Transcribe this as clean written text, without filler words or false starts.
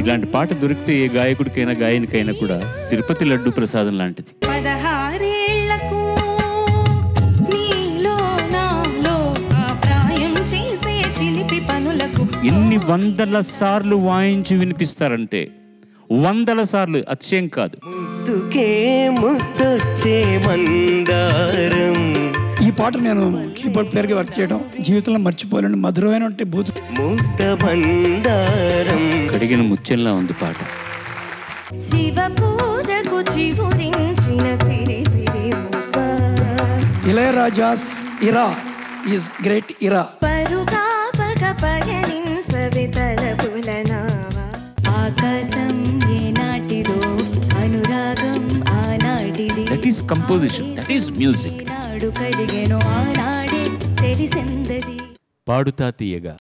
ఇలాంటి పాట దొరికితే ఏ గాయకుడికైనా గాయనికైనా కూడా తిరుపతి లడ్డు ప్రసాదం లాంటిది. 16 నీలో నాలో ఆ ప్రాయం చేసే చిలిపి పనులకు ఎన్ని వందల సార్లు వాయించి వినిపిస్తారంటే, వందల సార్లు, అతిశయం కాదు. ముద్దుకే ముద్దొచ్చే మందారం. ఈ పాట నేను కీబోర్డ్ ప్లేయర్గా వర్క్ చేయడం జీవితంలో మర్చిపోలేని మధురమైన బూత్. ముద్ద బండారం కడిగిన ముత్యంలా ఉంది పాట. శివ పూజకు చివురించిన సిరి సిరి Ilaiyaraaja's era is great era. పరుగా పగ పయనించవి తలపుల నావా. ఆకాశం ఏనాటిదో అనురాగం ఆనాటిది. That is composition, that is music. నాడు కలిగెను ఆనాడే తెలిసిందది. పాడుతా తీయగా